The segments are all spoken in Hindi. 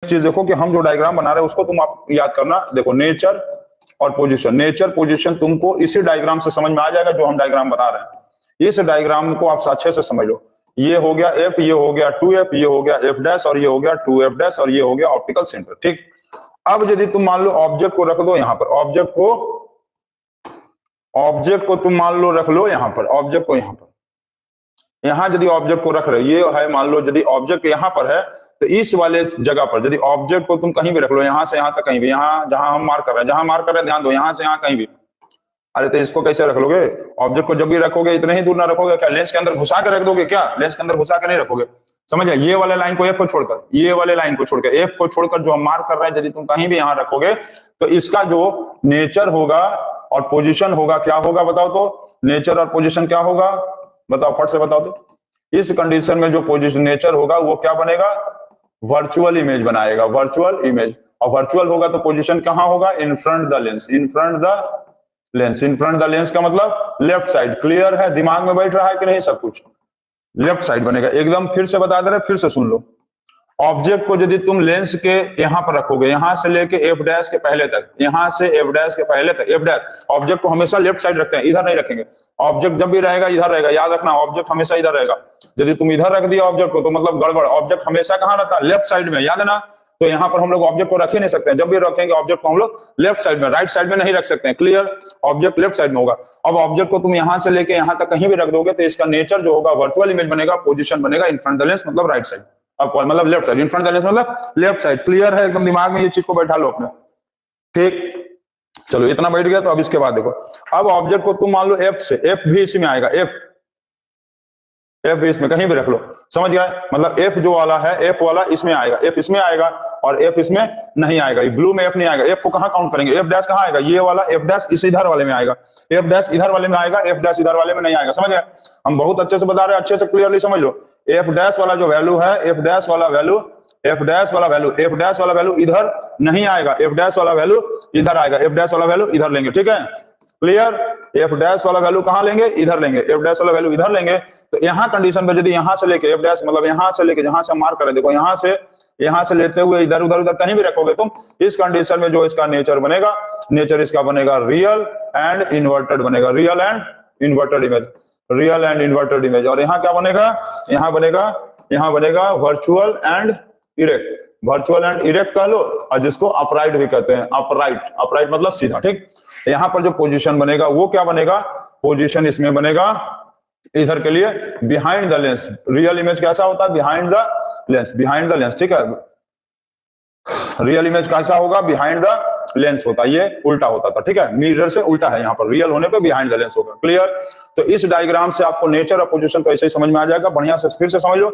चीज देखो कि हम जो डायग्राम बना रहे हैं उसको तुम आप याद करना। देखो नेचर और पोजीशन, नेचर पोजीशन तुमको इसी डायग्राम से समझ में आ जाएगा जो हम डायग्राम बना रहे हैं। इस डायग्राम को आप अच्छे से समझ लो। ये हो गया एफ, ये हो गया 2f, ये हो गया एफ डैश और ये हो गया 2f डैश और ये हो गया ऑप्टिकल सेंटर। ठीक, अब यदि तुम मान लो ऑब्जेक्ट को रख दो यहाँ पर, ऑब्जेक्ट को तुम मान लो रख लो यहाँ पर, ऑब्जेक्ट को यहाँ पर, यहाँ यदि ऑब्जेक्ट को रख रहे हो, ये है मान लो यदि ऑब्जेक्ट यहाँ पर है तो इस वाले जगह पर यदि ऑब्जेक्ट को तुम कहीं भी रख लो, यहाँ से यहाँ तक कहीं भी, यहाँ जहां हम मार्क कर रहे हैं, जहां मार्क कर रहे हैं ध्यान दो, यहाँ से यहाँ कहीं भी। अरे तो इसको कैसे रख लोगे? ऑब्जेक्ट को जब भी रखोगे इतने ही दूर ना रखोगे क्या? लेंस के अंदर घुसा के रख दोगे क्या? लेंस के अंदर घुसा के नहीं रखोगे, समझ गए? ये वाले लाइन को एफ को छोड़कर, ये वाले लाइन को छोड़कर, एफ को छोड़कर जो हम मार्क कर रहे हैं यदि तुम कहीं भी यहाँ रखोगे तो इसका जो नेचर होगा और पोजीशन होगा क्या होगा बताओ तो? नेचर और पोजीशन क्या होगा बताओ, फट से बताओ तो। इस कंडीशन में जो पोजीशन नेचर होगा वो क्या बनेगा? वर्चुअल इमेज बनाएगा, वर्चुअल इमेज। और वर्चुअल होगा तो पोजीशन कहाँ होगा? In front the lens, in front the lens. In front the lens का मतलब लेफ्ट साइड। क्लियर है? दिमाग में बैठ रहा है कि नहीं सब कुछ? लेफ्ट साइड बनेगा एकदम। फिर से बता दे रहे, फिर से सुन लो। ऑब्जेक्ट को यदि तुम लेंस के यहाँ पर रखोगे, यहाँ से लेके एफ डैश के पहले तक, यहाँ से एफ डैश के पहले तक, एफ डैश, ऑब्जेक्ट को हमेशा लेफ्ट साइड रखते हैं, इधर नहीं रखेंगे। ऑब्जेक्ट जब भी रहेगा इधर रहेगा, याद रखना, ऑब्जेक्ट हमेशा इधर रहेगा। यदि तुम इधर रख दिया ऑब्जेक्ट को तो मतलब गड़बड़। ऑब्जेक्ट हमेशा कहाँ रहता है? लेफ्ट साइड में, याद है ना? तो यहाँ पर हम लोग ऑब्जेक्ट को रख ही नहीं सकते हैं। जब भी रखेंगे ऑब्जेक्ट को हम लोग लेफ्ट साइड में, राइट साइड में नहीं रख सकते हैं। क्लियर? ऑब्जेक्ट लेफ्ट साइड में होगा। अब ऑब्जेक्ट को तुम यहाँ से लेके यहाँ तक कहीं भी रख दोगे तो इसका नेचर जो होगा वर्चुअल इमेज बनेगा, पोजीशन बनेगा इन फ्रंट द लेंस मतलब राइट साइड, अब मतलब left side, in front the lens मतलब लेफ्ट साइड। क्लियर है? एकदम दिमाग में ये चीज को बैठा लो अपने। ठीक, चलो इतना बैठ गया। तो अब इसके बाद देखो, अब ऑब्जेक्ट को तुम मान लो एफ से, एफ भी इसी में आएगा, एफ भी इसमें कहीं भी रख लो, समझ गए? मतलब एफ जो वाला है, एफ वाला इसमें आएगा, एफ इसमें आएगा और एफ इसमें नहीं आएगा। ब्लू में एफ नहीं आएगा। एफ को कहाँ काउंट करेंगे? एफ डैश कहाँ आएगा? ये वाला एफ डैश इस इधर वाले में आएगा, एफ डैश इधर वाले में आएगा, एफ डैश इधर वाले में नहीं आएगा। समझ गए? हम बहुत अच्छे से बता रहे हैं, अच्छे से क्लियरली समझ लो। एफ डैश वाला जो वैल्यू है, एफ डैश वाला वैल्यू, एफ डैश वाला वैल्यू, एफ डैश वाला वैल्यू इधर नहीं आएगा, एफ डैश वाला वैल्यू इधर आएगा, एफ डैश वाला वैल्यू इधर लेंगे। ठीक है? क्लियर? एफ डैश वाला वैल्यू कहां लेंगे? इधर लेंगे, एफ डैश वाला वैल्यू इधर लेंगे। तो यहां कंडीशन में यदि यहां से लेके एफ डैश मतलब यहां से लेके जहां से मार्क करें, देखो यहां से लेते हुए इधर उधर उधर कहीं भी रखोगे तुम, इस कंडीशन में जो इसका नेचर बनेगा, नेचर इसका बनेगा रियल एंड इन्वर्टेड बनेगा, real and inverted image, real and inverted image. और यहाँ क्या बनेगा? यहाँ बनेगा virtual and erect, virtual and erect कह लो, और जिसको अपराइट भी कहते हैं, अपराइट मतलब सीधा। ठीक, यहाँ पर जो पोजीशन बनेगा वो क्या बनेगा? पोजीशन इसमें बनेगा इधर के लिए behind the lens. Real image कैसा होता है? Behind the lens, behind the lens. ठीक है? रियल इमेज कैसा होगा? बिहाइंड द लेंस होता है, ये उल्टा होता था। ठीक है? मिरर से उल्टा है, यहाँ पर रियल होने पे बिहाइंड द लेंस होगा। क्लियर? तो इस डायग्राम से आपको नेचर और पोजीशन तो ऐसे ही समझ में आ जाएगा। बढ़िया से फिर से समझ लो।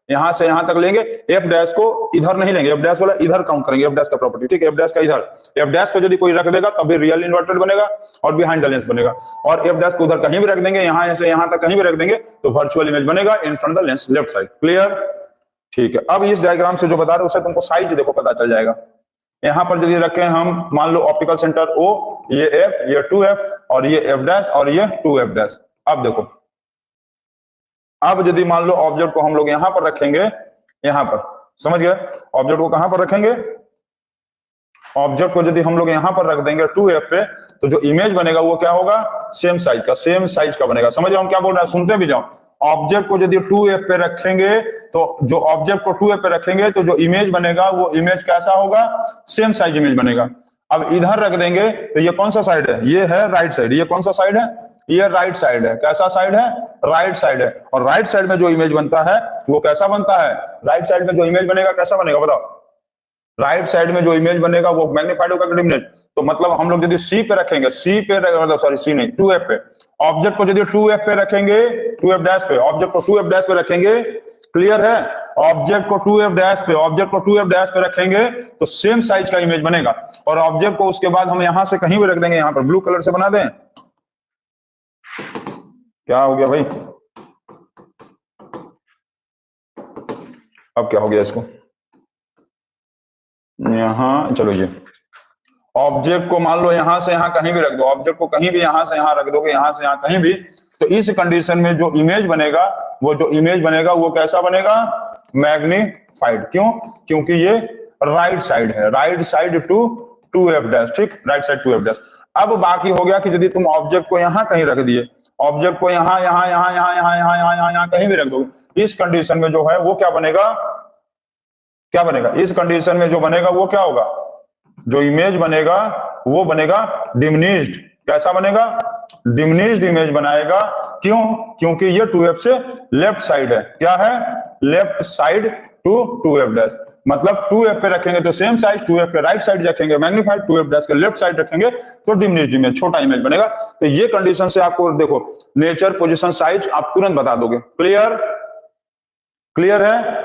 यहां से यहां तक लेंगे, एफ डैश को इधर नहीं लेंगे, एफ डैश वाला इधर काउंट करेंगे, एफ डैश का प्रॉपर्टी। ठीक है? एफ डैश का इधर, एफ डैश को यदि कोई रख देगा तब भी रियल इन्वर्टेड बनेगा और बिहाइंड द लेंस बनेगा। और एफ डैश को उधर कहीं भी रख देंगे, यहां से यहां तक कहीं भी रख देंगे तो वर्चुअल इमेज बनेगा in front the lens, left side. Clear? ठीक है। अब इस डायग्राम से जो बता रहे उससे तुमको साइज देखो पता चल जाएगा। यहां पर यदि रखें हम मान लो ऑप्टिकल सेंटर O, ये F, ये 2F और ये F डैश और ये 2F डैश। अब देखो, अब यदि मान लो ऑब्जेक्ट को हम लोग यहां पर रखेंगे, यहां पर, समझ गए? ऑब्जेक्ट को कहां पर रखेंगे? ऑब्जेक्ट को यदि हम लोग यहां पर रख देंगे 2F पे तो जो इमेज बनेगा वो क्या होगा? सेम साइज का बनेगा। समझ रहे हो हम क्या बोल रहे हैं? सुनते भी जाओ। ऑब्जेक्ट को यदि 2F पे रखेंगे तो जो ऑब्जेक्ट को 2F पे रखेंगे तो जो इमेज बनेगा वो इमेज कैसा होगा? सेम साइज इमेज बनेगा। अब इधर रख देंगे तो ये कौन सा साइड है? ये है राइट साइड। ये कौन सा साइड है? ये राइट साइड है। कैसा साइड है? राइट साइड है। और राइट साइड में जो इमेज बनता है वो कैसा बनता है? राइट साइड में जो इमेज बनेगा कैसा बनेगा बताओ? राइट साइड में जो इमेज बनेगा वो मैग्नीफाइड होगा कि डिमिनिश? तो मतलब हम लोग यदि सी पे रखेंगे, सी पे मतलब सॉरी सी नहीं 2F पे, ऑब्जेक्ट को यदि 2F पे रखेंगे, 2F डैश पे, ऑब्जेक्ट को 2F डैश पे रखेंगे, क्लियर है? ऑब्जेक्ट को 2F डैश पे, ऑब्जेक्ट को 2F डैश पे रखेंगे तो सेम साइज का इमेज बनेगा। और ऑब्जेक्ट को उसके बाद हम यहां से कहीं भी रख देंगे, यहां पर ब्लू कलर से बना दें। क्या हो गया भाई? अब क्या हो गया इसको? यहां चलो, ये ऑब्जेक्ट को मान लो यहां से यहां कहीं भी रख दो, ऑब्जेक्ट को कहीं भी यहां से यहां रख दोगे, यहां से यहां कहीं भी, तो इस कंडीशन में जो इमेज बनेगा वो कैसा बनेगा? मैग्नीफाइड। क्यों? क्योंकि ये राइट साइड है, right side to 2f dash, ठीक, राइट साइड 2f डैश। अब बाकी हो गया कि यदि तुम ऑब्जेक्ट को यहां कहीं रख दिए, ऑब्जेक्ट को यहां यहां यहां यहां यहां यहां यहां यहां कहीं भी रख दोगे, इस कंडीशन में जो है वो क्या बनेगा, क्या बनेगा, इस कंडीशन में जो बनेगा वो क्या होगा, जो इमेज बनेगा वो बनेगा डिमिनिश्ड। कैसा बनेगा, डिमिनिश्ड इमेज बनाएगा। क्यों, क्योंकि ये 2f से लेफ्ट साइड है, क्या है, left side to 2f dash, मतलब 2f पे रखेंगे तो सेम साइज, 2f के राइट साइड रखेंगे मैग्नीफाइड, 2f डैश के लेफ्ट साइड रखेंगे तो डिमिनिश्ड इमेज, छोटा इमेज बनेगा। तो ये कंडीशन से आपको देखो नेचर, पोजीशन, साइज आप तुरंत बता दोगे। क्लियर, क्लियर है।